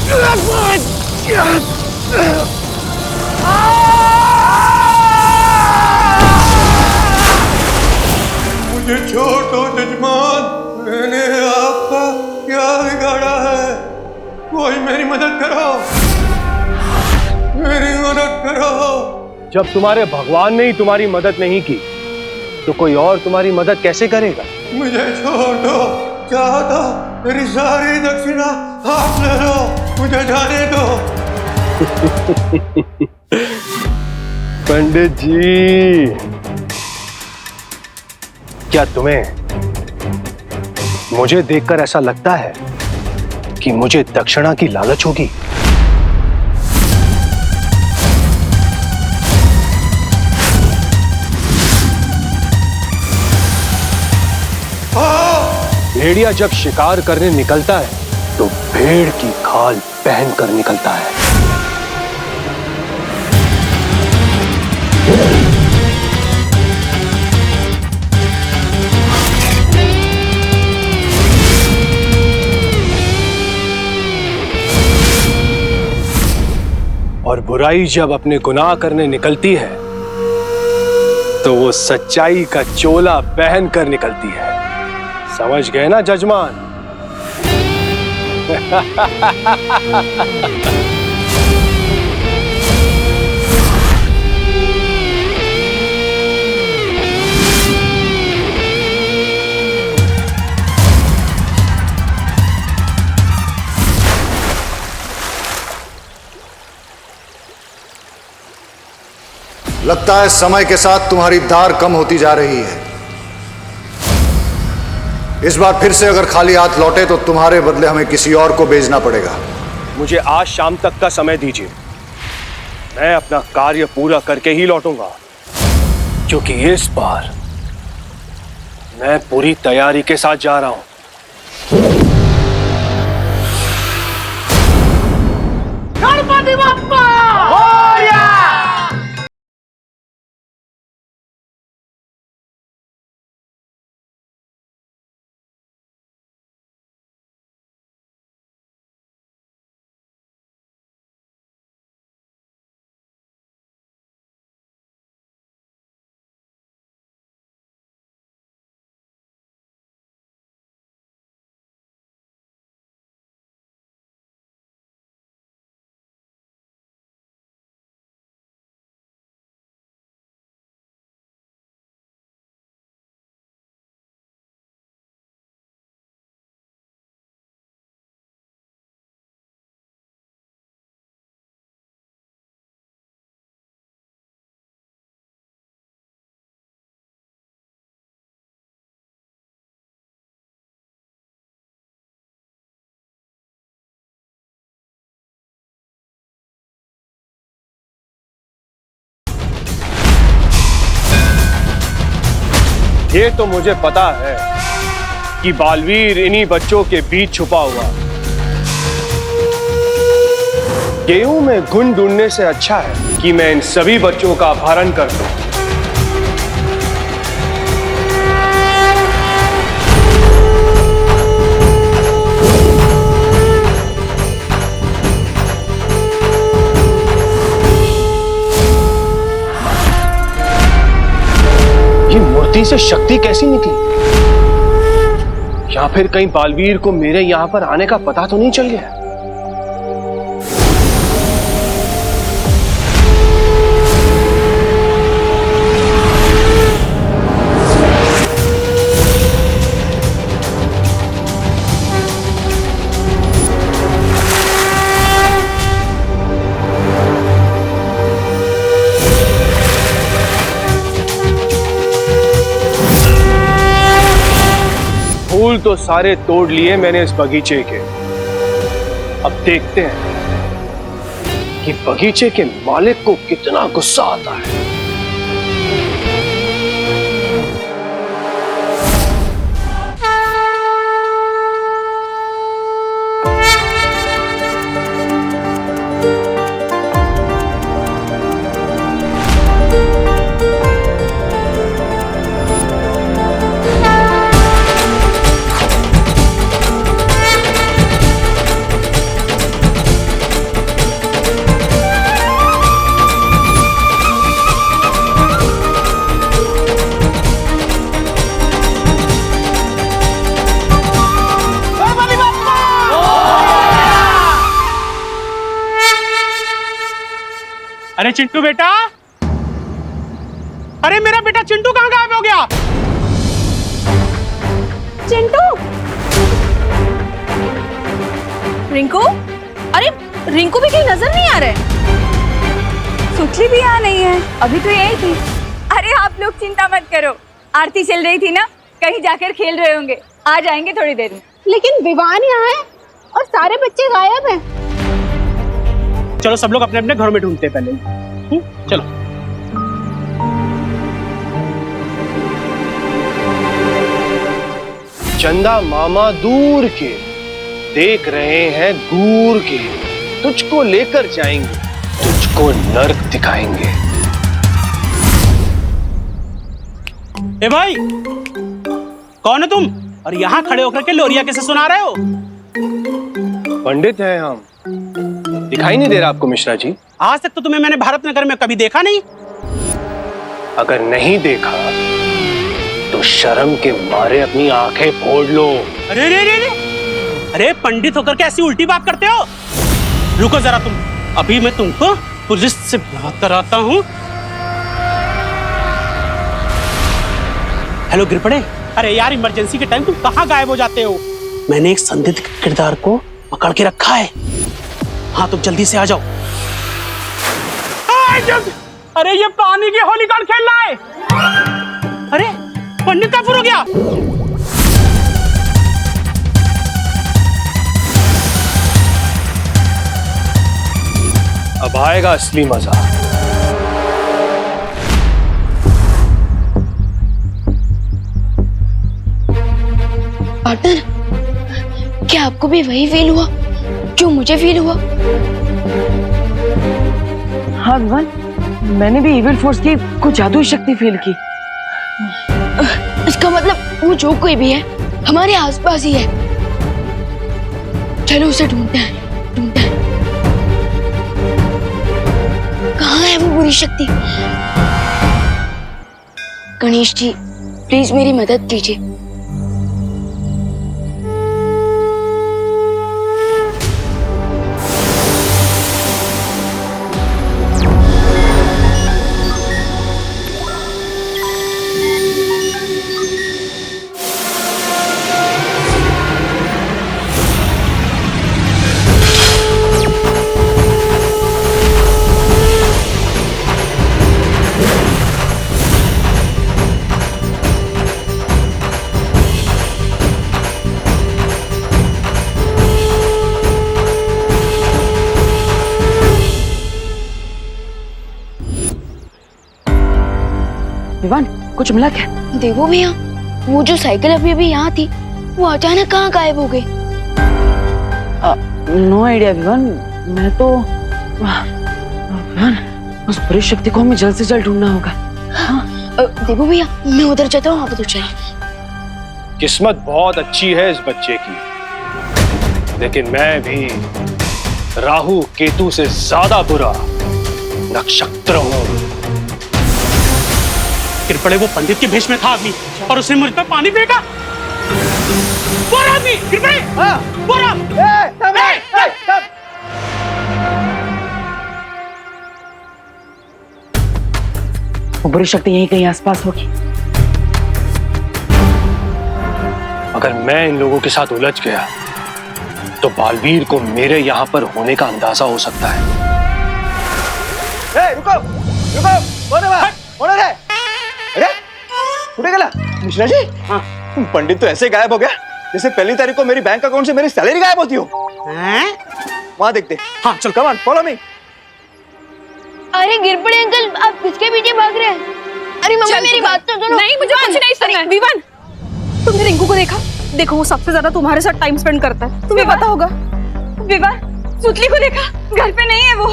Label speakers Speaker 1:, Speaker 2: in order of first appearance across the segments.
Speaker 1: मुझे छोड़ दो जजमान, मैंने आपका क्या बिगाड़ा है? कोई मेरी मदद करो, मेरी मदद करो।
Speaker 2: जब तुम्हारे भगवान ने ही तुम्हारी मदद नहीं की तो कोई और तुम्हारी मदद कैसे करेगा?
Speaker 1: मुझे छोड़ दो, चाहो तो मेरी सारी दक्षिणा आप ले लो, मुझे जाने दो।
Speaker 2: पंडित जी, क्या तुम्हें मुझे देखकर ऐसा लगता है कि मुझे दक्षिणा की लालच होगी? भेड़िया जब शिकार करने निकलता है तो भेड़ की खाल पहनकर निकलता है। और बुराई जब अपने गुनाह करने निकलती है तो वो सच्चाई का चोला पहन कर निकलती है। समझ गए ना जजमान?
Speaker 3: लगता है समय के साथ तुम्हारी धार कम होती जा रही है। इस बार फिर से अगर खाली हाथ लौटे तो तुम्हारे बदले हमें किसी और को भेजना पड़ेगा।
Speaker 2: मुझे आज शाम तक का समय दीजिए, मैं अपना कार्य पूरा करके ही लौटूंगा, क्योंकि इस बार मैं पूरी तैयारी के साथ जा रहा हूं।
Speaker 4: गणपति बप्पा!
Speaker 2: ये तो मुझे पता है कि बालवीर इन्हीं बच्चों के बीच छुपा हुआ। गेहूं में घुन ढूंढने से अच्छा है कि मैं इन सभी बच्चों का अपहरण कर दूं। से शक्ति कैसी निकली? या फिर कहीं बालवीर को मेरे यहां पर आने का पता तो नहीं चल गया? फूल तो सारे तोड़ लिए मैंने इस बगीचे के। अब देखते हैं कि बगीचे के मालिक को कितना गुस्सा आता है।
Speaker 4: अरे चिंटू बेटा, अरे मेरा बेटा चिंटू कहाँ गायब हो गया?
Speaker 5: चिंटू, रिंकू, अरे रिंकू भी कहीं नजर नहीं आ रहे। सुचली भी यहाँ नहीं है, अभी तो यही थी। अरे आप लोग चिंता मत करो, आरती चल रही थी ना, कहीं जाकर खेल रहे होंगे, आ जाएंगे थोड़ी देर में।
Speaker 6: लेकिन विवान यहाँ है और सारे बच्चे गायब हैं।
Speaker 4: चलो सब लोग अपने अपने घरों में ढूंढते हैं पहले। चलो।
Speaker 2: चंदा मामा दूर के देख रहे हैं, दूर के तुझको लेकर जाएंगे, तुझको नर्क दिखाएंगे।
Speaker 4: ए भाई, कौन है तुम? और यहाँ खड़े होकर के लोरिया कैसे सुना रहे हो?
Speaker 2: पंडित हैं हम, दिखाई नहीं दे रहा आपको मिश्रा जी?
Speaker 4: आज तक तो तुम्हें मैंने भारत नगर में कभी देखा नहीं।
Speaker 2: अगर नहीं देखा तो शर्म के मारे अपनी आंखें फोड़ लो।
Speaker 4: अरे रे रे रे, अरे पंडित होकर के ऐसी उल्टी बात करते हो? रुको जरा तुम, अभी मैं तुमको पुलिस से बात कराता हूँ। हेलो गिरपड़े, अरे यार इमरजेंसी के टाइम तुम कहाँ गायब हो जाते हो? मैंने एक संदिग्ध किरदार को पकड़ के रखा है। हाँ तुम जल्दी से आ जाओ। अरे ये पानी की होली कौन खेल रहा है? अरे पंडित कहाँ फुर हो गया?
Speaker 2: अब आएगा असली मजा।
Speaker 7: पार्टनर, क्या आपको भी वही फील हुआ जो मुझे फील हुआ?
Speaker 8: हाँ विवान, मैंने भी इविल फोर्स की कुछ जादुई शक्ति फील की।
Speaker 7: इसका मतलब वो जो कोई भी है हमारे आसपास ही है। चलो उसे ढूंढते हैं, ढूंढते हैं। कहाँ है वो बुरी शक्ति? गणेश जी, प्लीज मेरी मदद कीजिए।
Speaker 8: विवान, कुछ मिला क्या?
Speaker 7: देखो भैया, वो जो साइकिल अभी अभी यहाँ थी, वो अचानक कहाँ गायब हो गई?
Speaker 8: नो आइडिया विवान, मैं तो विवान, उस बुरी शक्ति को हमें जल्द से जल्द ढूंढना होगा। हाँ
Speaker 7: देखो भैया, मैं उधर जाता हूँ, आप उधर चलिए।
Speaker 2: किस्मत बहुत अच्छी है इस बच्चे की, लेकिन मैं भी राहु केतु से ज्यादा बुरा नक्षत्र हूं।
Speaker 4: गिरपड़े, वो पंडित के भेष में था आदमी और उसने मुझ पर पानी फेंका। वो आदमी गिरपड़े, वो
Speaker 8: वो बुरी शक्ति यहीं कहीं आसपास होगी।
Speaker 2: अगर मैं इन लोगों के साथ उलझ गया तो बालवीर को मेरे यहां पर होने का अंदाजा हो सकता है।
Speaker 1: रुको रुको, कौन है? अरे उठे गला मिश्रा जी।
Speaker 4: हाँ।
Speaker 1: पंडित तो ऐसे गायब हो गया जैसे पहली तारीख को मेरी बैंक अकाउंट से मेरी सैलरी गायब होती हो। वहां देखते।
Speaker 4: हाँ चल,
Speaker 1: कम ऑन, फॉलो मी।
Speaker 7: अरे गिरपड़े अंकल, आप किसके पीछे भाग रहे हैं? अरे मम्मी मेरी बात तो सुनो।
Speaker 5: नहीं, मुझे कुछ नहीं सुनना है। विवान, तुमने रिंकू को देखा? देखो वो सबसे ज्यादा तुम्हारे साथ टाइम स्पेंड करता है, तुम्हें पता होगा। विवान, सुतली को देखा? घर पे नहीं है वो।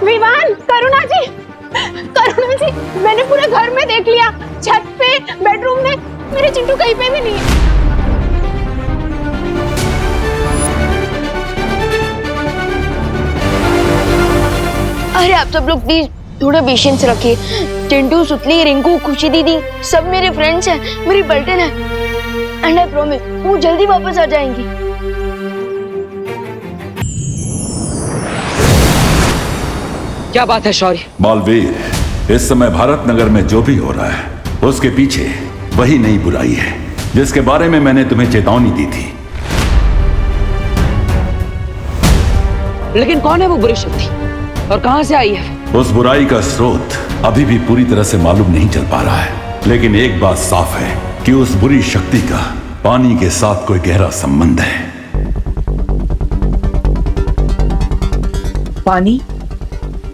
Speaker 6: विवान, करुणा जी, करुणा जी, मैंने पूरे घर में देख लिया, छत पे, बेडरूम में, मेरे चिंटू कहीं पे भी नहीं है।
Speaker 7: अरे आप सब लोग प्लीज थोड़ा पेशेंस रखिए। चिंटू, सुतली, रिंकू, खुशी दीदी सब मेरे फ्रेंड्स हैं, मेरी पलटन है। एंड आई प्रॉमिस वो जल्दी वापस आ जाएंगी।
Speaker 8: क्या बात है शौर्य?
Speaker 9: बालवीर, इस समय भारत नगर में जो भी हो रहा है उसके पीछे वही नई बुराई है जिसके बारे में मैंने तुम्हें चेतावनी दी थी।
Speaker 8: लेकिन कौन है वो बुरी शक्ति और कहां से आई है?
Speaker 9: उस बुराई का स्रोत अभी भी पूरी तरह से मालूम नहीं चल पा रहा है, लेकिन एक बात साफ है कि उस बुरी शक्ति का पानी के साथ कोई गहरा संबंध है।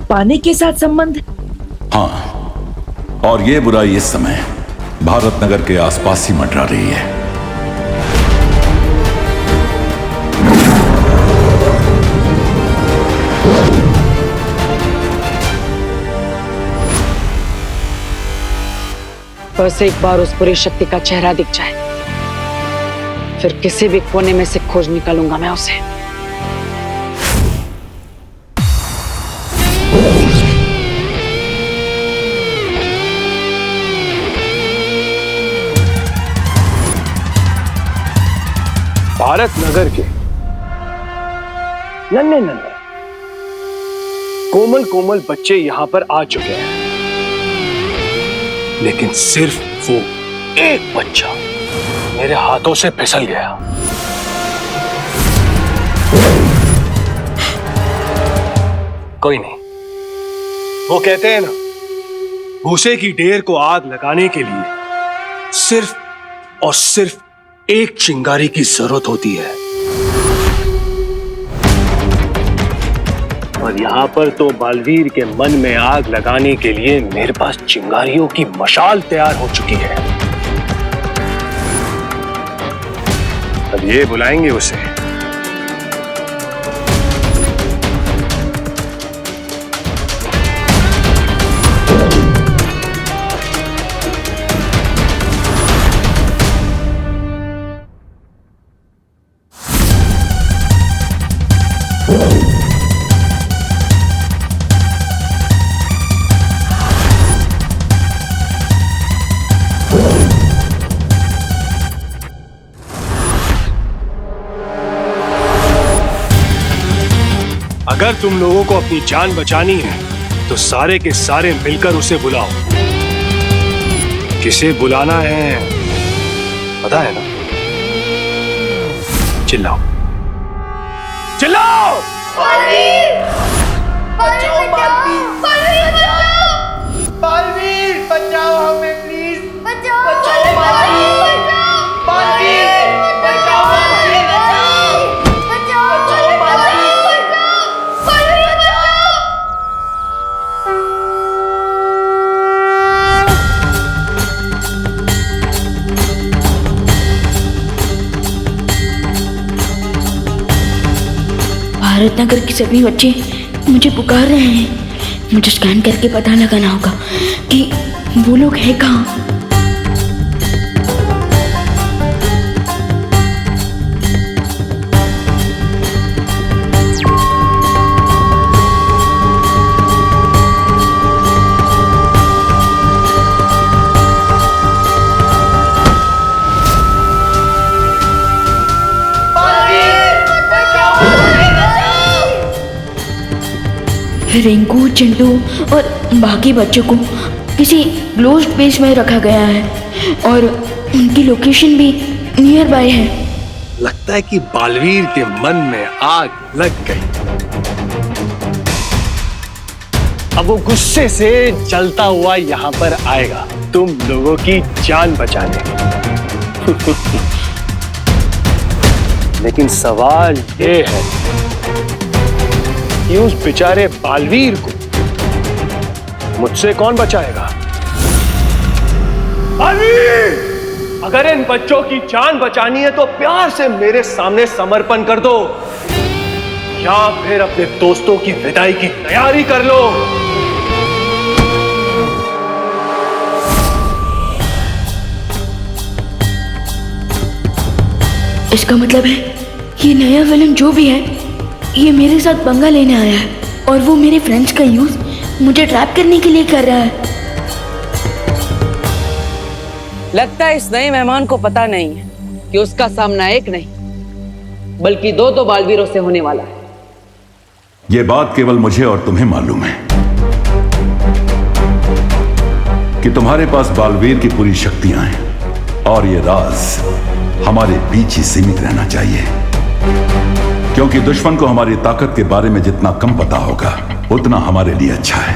Speaker 8: पानी के साथ संबंध?
Speaker 9: हाँ, और ये बुराई इस समय भारत नगर के आसपास ही मंडरा रही है।
Speaker 8: बस एक बार उस बुरी शक्ति का चेहरा दिख जाए, फिर किसी भी कोने में से खोज निकालूंगा मैं उसे।
Speaker 2: भारत नगर के नन्हे नन्हे कोमल कोमल बच्चे यहां पर आ चुके हैं, लेकिन सिर्फ वो एक बच्चा मेरे हाथों से फिसल गया। कोई नहीं, वो कहते हैं ना, भूसे की ढेर को आग लगाने के लिए सिर्फ और सिर्फ एक चिंगारी की जरूरत होती है, और यहां पर तो बालवीर के मन में आग लगाने के लिए मेरे पास चिंगारियों की मशाल तैयार हो चुकी है। अब ये बुलाएंगे उसे। अगर तुम लोगों को अपनी जान बचानी है तो सारे के सारे मिलकर उसे बुलाओ। किसे बुलाना है पता है ना? चिल्लाओ चिल्लाओ!
Speaker 1: बालवीर! बचाओ बालवीर! बालवीर बचाओ हमें प्लीज! बचाओ बालवीर! बालवीर बचाओ हमें! बचाओ बालवीर!
Speaker 7: भारत नगर के सभी बच्चे मुझे पुकार रहे हैं। मुझे स्कैन करके पता लगाना होगा कि वो लोग हैं कहाँ। रिंकू, चिंटू और बाकी बच्चों को किसी क्लोज्ड प्लेस में रखा गया है और उनकी लोकेशन भी नियर बाय है।
Speaker 2: लगता है कि बालवीर के मन में आग लग गई। अब वो गुस्से से जलता हुआ यहाँ पर आएगा तुम लोगों की जान बचाने। लेकिन सवाल ये है कि उस बेचारे बालवीर को मुझसे कौन बचाएगा? बालवीर! अगर इन बच्चों की जान बचानी है तो प्यार से मेरे सामने समर्पण कर दो, या फिर अपने दोस्तों की विदाई की तैयारी कर लो।
Speaker 7: इसका मतलब है ये नया विलन जो भी है ये मेरे साथ पंगा लेने आया है और वो मेरे फ्रेंड्स का यूज मुझे ट्रैप करने के लिए कर रहा है।
Speaker 8: लगता है इस नए मेहमान को पता नहीं है कि उसका सामना एक नहीं बल्कि दो बालवीरों से होने वाला है।
Speaker 9: यह बात केवल मुझे और तुम्हें मालूम है। कि तुम्हारे पास बालवीर की पूरी शक्तियां हैं और ये राज हमारे बीच ही सीमित रहना चाहिए, क्योंकि दुश्मन को हमारी ताकत के बारे में जितना कम पता होगा उतना हमारे लिए अच्छा है।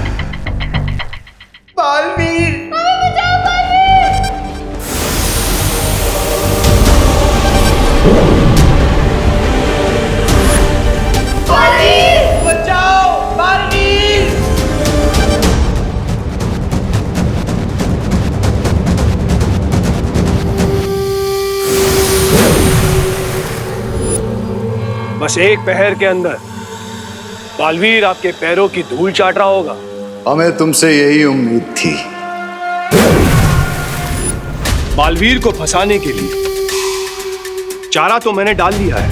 Speaker 1: बालवीर बचाओ, बालवीर!
Speaker 2: बस एक पहर के अंदर बालवीर आपके पैरों की धूल चाट रहा होगा।
Speaker 3: हमें तुमसे यही उम्मीद थी।
Speaker 2: बालवीर को फंसाने के लिए चारा तो मैंने डाल दिया है,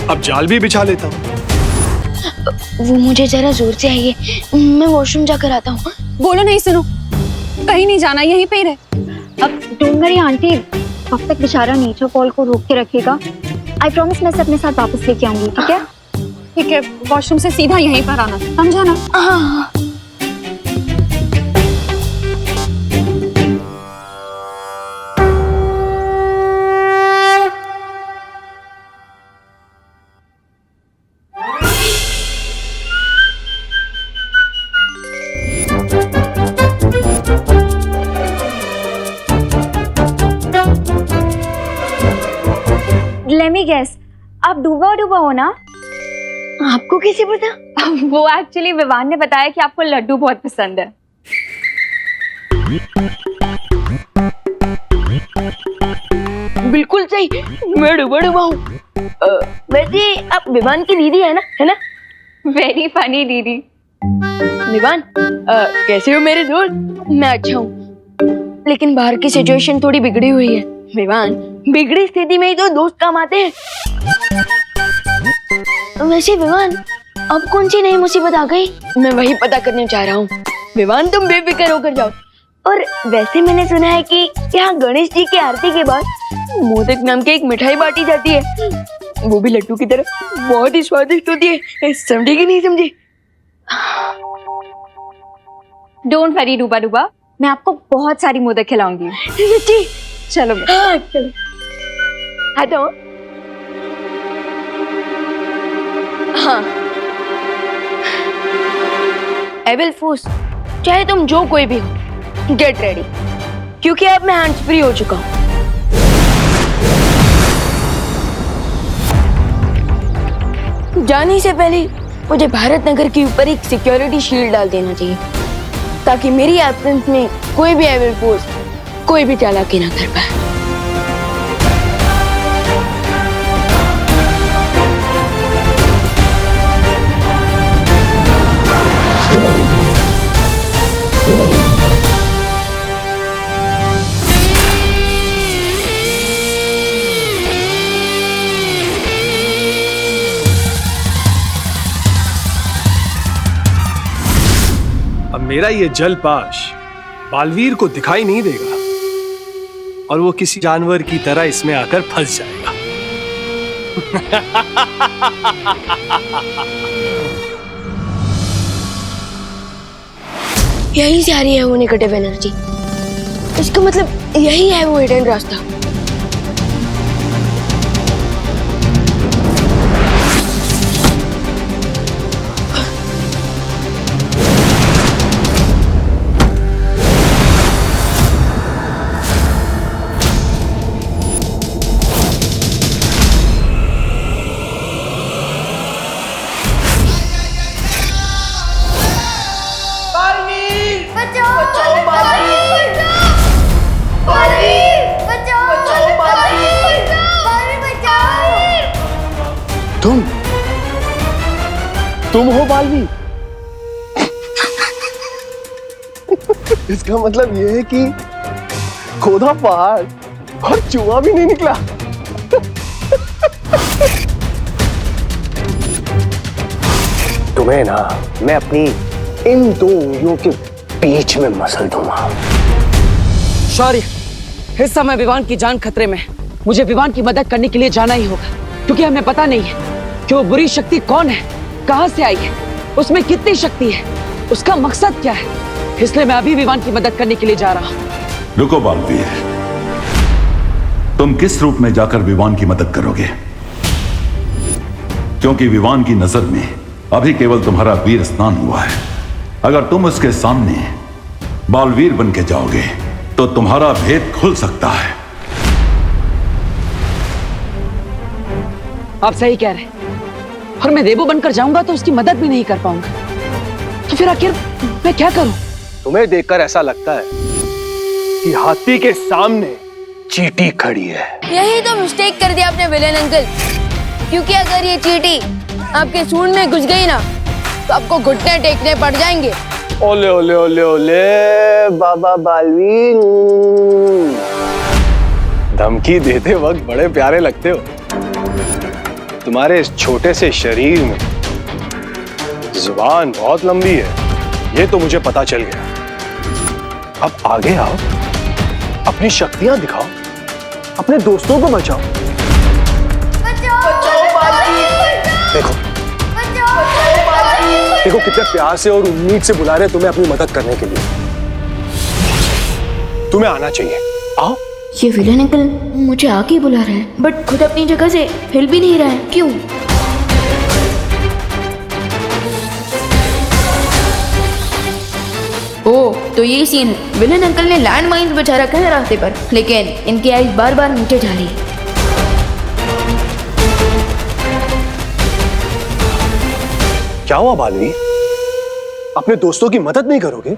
Speaker 2: अब जाल भी बिछा लेता हूं।
Speaker 7: वो मुझे जरा जोर से आइए, मैं वॉशरूम जाकर आता हूँ।
Speaker 6: बोलो नहीं, सुनो, कहीं नहीं जाना, यहीं पे ही रहे।
Speaker 5: अब डोंट वरी आंटी, अब तक बेचारा नेचर कॉल को रोक के रखेगा। आई प्रॉमिस मैं इसे अपने साथ वापस लेके आऊंगी, ठीक है?
Speaker 6: ठीक है, वॉशरूम से सीधा यहीं पर आना, समझा ना?
Speaker 7: हाँ।
Speaker 5: Let me guess, आप डूबा हो ना?
Speaker 7: आपको कैसे पता?
Speaker 5: वो एक्चुअली विवान ने बताया कि आपको लड्डू बहुत पसंद है।
Speaker 7: बिल्कुल सही, मैं डूबा हूँ। वैसे आप विवान की दीदी है ना?
Speaker 5: वेरी फनी दीदी।
Speaker 7: विवान, कैसे हो मेरे दोस्त? मैं अच्छा हूँ, लेकिन बाहर की सिचुएशन थोड़ी बिगड़ी हुई है। विवान, बिगड़ी स्थिति में ही तो दोस्त काम आते हैं। वैसे विवान, अब कौन सी नई मुसीबत आ गई? मैं वही पता करने चाह रहा हूँ। विवान, तुम बेफिक्र होकर जाओ। और वैसे मैंने सुना है कि यहाँ गणेश जी की आरती के बाद मोदक नाम की एक मिठाई बांटी जाती है, वो भी लड्डू की तरह, बहुत ही स्वादिष्ट होती है। समझी कि नहीं समझी?
Speaker 5: डोंट वरी डूबा, मैं आपको बहुत सारी मोदक खिलाऊंगी।
Speaker 7: सच्ची?
Speaker 5: चलो
Speaker 7: हाँ, चलो। हाँ तो हाँ, आई विल फोर्स, चाहे तुम जो कोई भी हो, गेट रेडी, क्योंकि अब मैं हैंड्स फ्री हो चुका हूं। जाने से पहले मुझे भारत नगर के ऊपर एक सिक्योरिटी शील्ड डाल देना चाहिए, ताकि मेरी एब्सेंस में कोई भी आई विल फोर्स कोई भी चालाकी ना कर पाए।
Speaker 2: अब मेरा ये जलपाश बालवीर को दिखाई नहीं देगा और वो किसी जानवर की तरह इसमें आकर फंस जाएगा।
Speaker 7: यहीं से आ रही है वो नेगेटिव एनर्जी, इसका मतलब यही है वो हिडन रास्ता।
Speaker 1: तुम हो बालवीर? इसका मतलब यह है कि खोदा पहाड़ और चूहा भी नहीं निकला।
Speaker 2: तुम्हें ना मैं अपनी इन दो उंगलियों के बीच में मसल दूंगा।
Speaker 8: शौर्य, इस समय विवान की जान खतरे में है। मुझे विवान की मदद करने के लिए जाना ही होगा, क्योंकि हमें पता नहीं है कि वो बुरी शक्ति कौन है, कहां से आई है, उसमें कितनी शक्ति है, उसका मकसद क्या है। इसलिए मैं अभी विवान की मदद करने के लिए जा रहा हूँ।
Speaker 9: रुको बालवीर, तुम किस रूप में जाकर विवान की मदद करोगे? क्योंकि विवान की नजर में अभी केवल तुम्हारा वीर स्नान हुआ है। अगर तुम उसके सामने बालवीर बन के जाओगे तो तुम्हारा भेद खुल सकता है।
Speaker 8: आप सही कह रहे हैं, और मैं देवो बनकर जाऊंगा तो उसकी मदद भी नहीं कर पाऊंगा। तो फिर आखिर मैं क्या करूं?
Speaker 2: तुम्हें देखकर ऐसा लगता है कि हाथी के सामने चींटी खड़ी है।
Speaker 7: यही तो मिस्टेक कर दिया आपने विलेन अंकल, क्योंकि अगर ये चींटी आपके सूंड में घुस गई ना तो आपको घुटने टेकने पड़ जाएंगे।
Speaker 2: ओले ओले ओले ओले बाबा बालवीर, धमकी देते वक्त बड़े प्यारे लगते हो। तुम्हारे इस छोटे से शरीर में जुबान बहुत लंबी है, ये तो मुझे पता चल गया। अब आगे आओ, अपनी शक्तियां दिखाओ, अपने दोस्तों को बचाओ। देखो देखो कितने प्यार से और उम्मीद से बुला रहे हैं तुम्हें अपनी मदद करने के लिए। तुम्हें आना चाहिए, आओ।
Speaker 7: ये विलेन अंकल मुझे आके बुला रहे हैं, बट खुद अपनी जगह से हिल भी नहीं रहा है, क्यों? ओह, तो ये सीन है। विलेन अंकल ने लैंड माइन्स बिछा रखा है रास्ते पर, लेकिन इनकी आइज बार बार नीचे जा रही है।
Speaker 2: क्या हुआ बालवीर? अपने दोस्तों की मदद नहीं करोगे?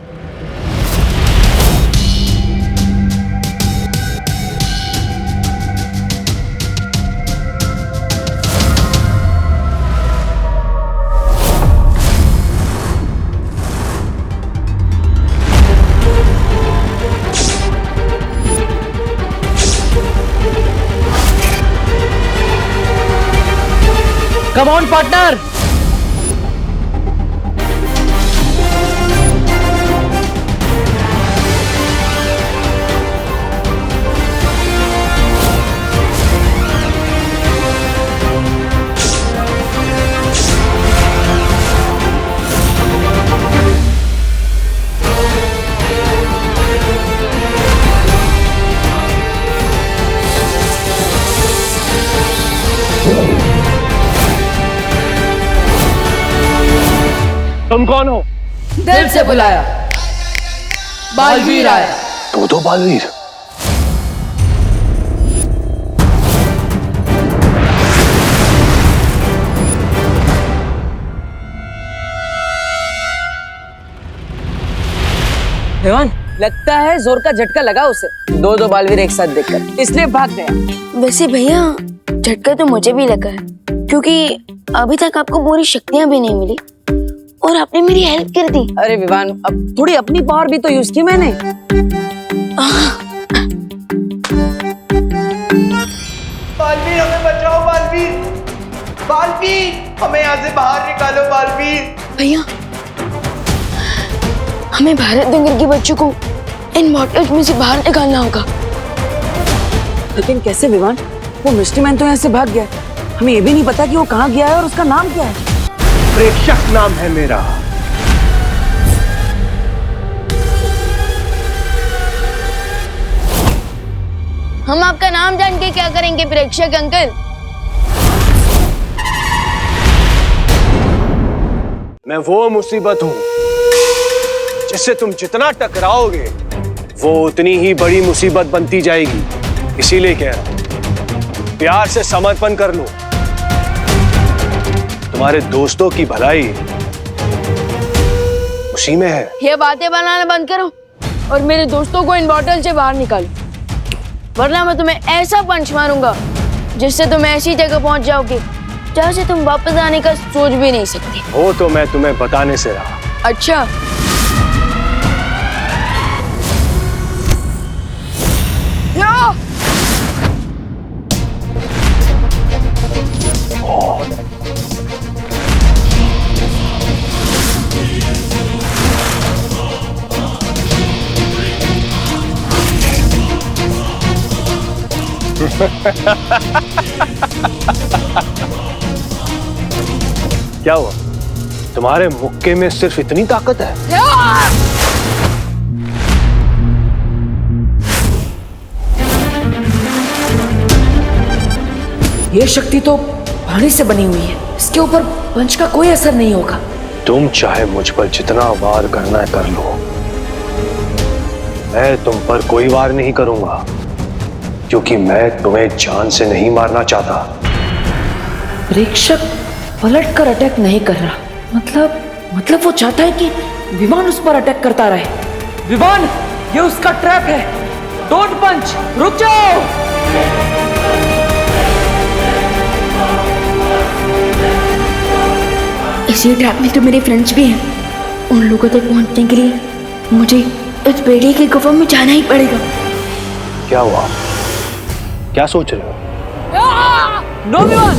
Speaker 8: Come on partner.
Speaker 2: तुम कौन हो?
Speaker 8: दिल से बुलाया, बालवीर आया।
Speaker 2: तो बालवीर,
Speaker 8: विवान, लगता है जोर का झटका लगा उसे, दो बालवीर एक साथ देखकर, इसलिए भाग गया।
Speaker 7: वैसे भैया झटका तो मुझे भी लगा है, क्योंकि अभी तक आपको पूरी शक्तियां भी नहीं मिली और आपने मेरी हेल्प कर दी।
Speaker 8: अरे विवान, अब थोड़ी अपनी पावर भी तो यूज की मैंने।
Speaker 1: बालवीर हमें बचाओ, बालवीर, बालवीर हमें यहाँ से बाहर निकालो, बालवीर।
Speaker 7: भैया हमें भारत नगर के बच्चों को इन बॉटल्स में से बाहर निकालना होगा।
Speaker 8: लेकिन कैसे विवान? वो मिस्ट्री मैन तो यहाँ से भाग गया, हमें ये भी नहीं पता कि वो कहाँ गया है और उसका नाम क्या है।
Speaker 2: प्रेक्षक नाम है मेरा।
Speaker 7: हम आपका नाम जान के क्या करेंगे प्रेक्षक अंकल?
Speaker 2: मैं वो मुसीबत हूं जिससे तुम जितना टकराओगे वो उतनी ही बड़ी मुसीबत बनती जाएगी। इसीलिए कह रहा हूं, प्यार से समर्पण कर लो। तुम्हारे दोस्तों की भलाई उसी में है।
Speaker 7: ये बातें बनाना बंद करो और मेरे दोस्तों को इन बॉटल से बाहर निकालो, वरना मैं तुम्हें ऐसा पंच मारूंगा जिससे तुम ऐसी जगह पहुंच जाओगे जहां से तुम वापस आने का सोच भी नहीं सकते।
Speaker 2: वो तो मैं तुम्हें बताने से रहा।
Speaker 7: अच्छा,
Speaker 2: क्या हुआ? तुम्हारे मुक्के में सिर्फ इतनी ताकत है?
Speaker 8: ये शक्ति तो पानी से बनी हुई है, इसके ऊपर पंच का कोई असर नहीं होगा।
Speaker 2: तुम चाहे मुझ पर जितना वार करना है कर लो, मैं तुम पर कोई वार नहीं करूंगा, क्योंकि मैं तुम्हें जान से नहीं मारना चाहता।
Speaker 8: प्रेक्षक पलट कर अटैक नहीं कर रहा, मतलब वो चाहता है कि विमान उस पर अटैक करता रहे। विमान, ये उसका ट्रैप है। डोंट पंच, रुक जाओ।
Speaker 7: इसी ट्रैप में तो मेरे फ्रेंड्स भी हैं। उन लोगों तक पहुंचने के लिए मुझे इस बेड़े की गुफा में जाना ही पड़ेगा।
Speaker 2: क्या हुआ? क्या सोच रहे हो?
Speaker 8: नो विमान।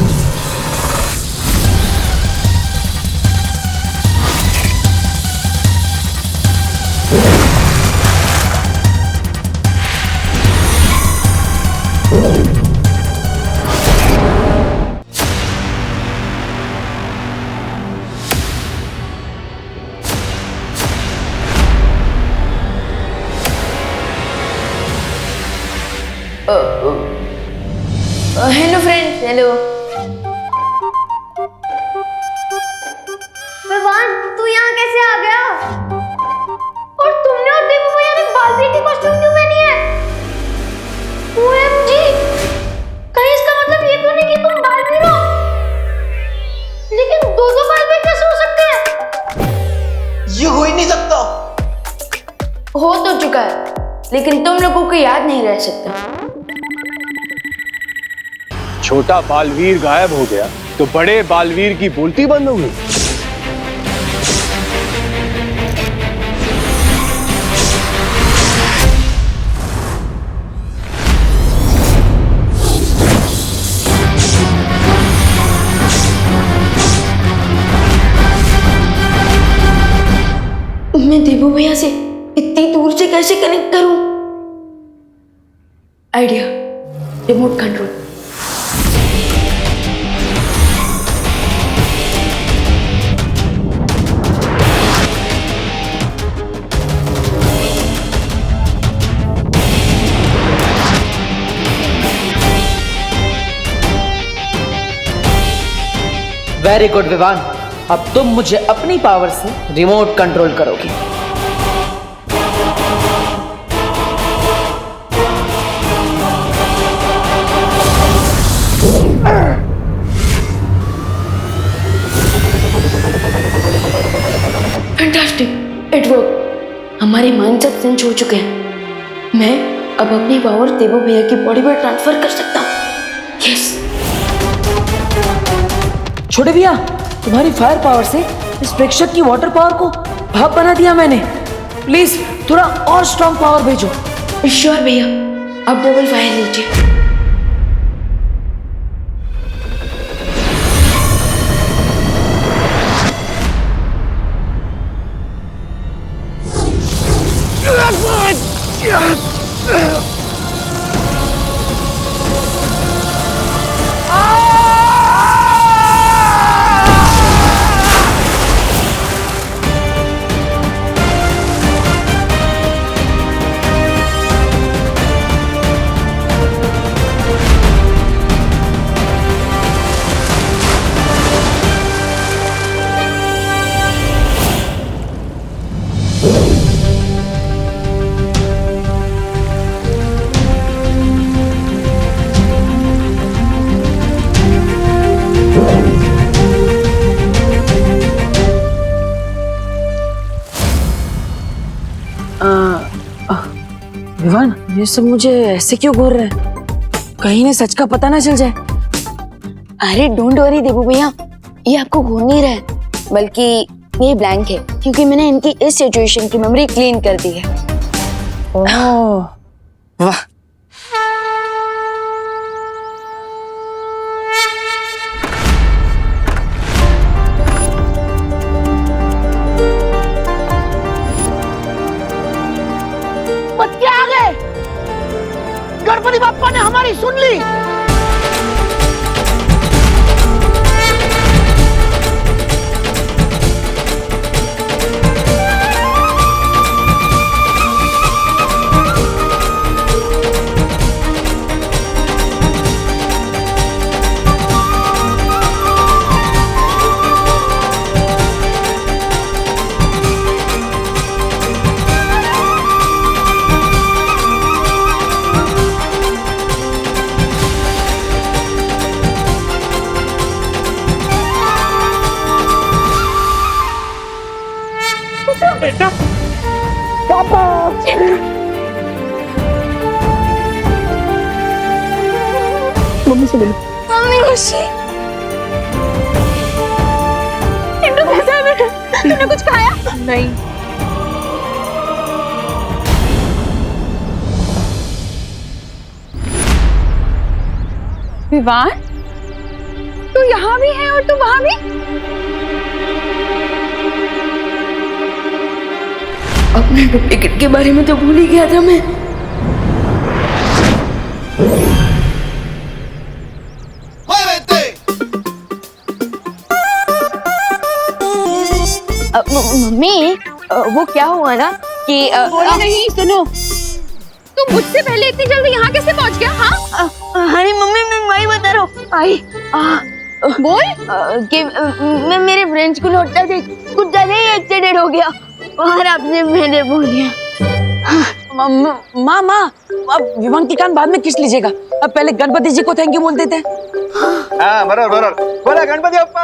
Speaker 7: Hello friends, hello. विवान, तू यहाँ कैसे आ गया? और तुमने और दीपू भैया ने बालवीर की कॉस्ट्यूम क्यों पहनी है? OMG! कहीं इसका मतलब ये तो नहीं कि तुम बालवीर हो? लेकिन दो बालवीर कैसे हो सकते हैं?
Speaker 1: ये हो ही नहीं सकता।
Speaker 7: हो तो चुका है, लेकिन तुम लोगों को याद नहीं रह सकता।
Speaker 2: छोटा बालवीर गायब हो गया तो बड़े बालवीर की बोलती बंद हो गई।
Speaker 7: मैं देवू भैया से इतनी दूर से कैसे कनेक्ट करूं? Idea, remote control.
Speaker 8: Very good Vivan, अब तुम मुझे अपनी पावर से रिमोट कंट्रोल करोगी।
Speaker 7: Fantastic, it work. हमारे माइंडसेट चेंज हो चुके हैं। मैं अब अपनी पावर देवू भैया की बॉडी में ट्रांसफर कर सकता हूँ। यस।
Speaker 8: छोटे भैया, तुम्हारी फायर पावर से इस प्रेक्षक की वाटर पावर को भाप बना दिया मैंने। प्लीज थोड़ा और स्ट्रॉन्ग पावर भेजो।
Speaker 7: श्योर भैया, अब डबल फायर लीजिए।
Speaker 8: विवान, ये सब मुझे ऐसे क्यों घूर रहे हैं? कहीं ने सच का पता ना चल जाए।
Speaker 7: अरे डोंट वरी देवू भैया, ये आपको घूर नहीं रहा है, बल्कि ये ब्लैंक है, क्योंकि मैंने इनकी इस सिचुएशन की मेमोरी क्लीन कर दी है।
Speaker 8: ओह, वाह।
Speaker 6: बच्चे आ गए। गणपति बाप्पा ने हमारी सुन ली।
Speaker 4: बेटा।
Speaker 6: मम्मी से मिलो।
Speaker 5: मम्मी खुशी,
Speaker 6: चिंटू कैसा है बेटा? तूने कुछ खाया?
Speaker 5: नहीं। विवान, तू यहाँ भी है और तू वहां भी?
Speaker 7: अपने टिकट के बारे में तो भूल ही गया था मैं। मम्मी, वो क्या हुआ ना कि
Speaker 6: बोलो नहीं, सुनो। तू मुझसे पहले इतनी जल्दी यहाँ कैसे पहुँच गया? हाँ,
Speaker 7: अरे मम्मी, मैं वही बता रहा हूँ। आई
Speaker 6: बोल।
Speaker 7: कि मैं मेरे फ्रेंड्स को लौटता थे, कुछ ज्यादा ही एक्सीडेंट हो गया और आपने मैंने बोल दिया।
Speaker 8: माँ माँ, अब विवान की कान बाद में किस लीजिएगा, अब पहले गणपति जी को थैंक यू बोल देते हैं।
Speaker 1: हाँ, बराबर बोला गणपति अप्पा।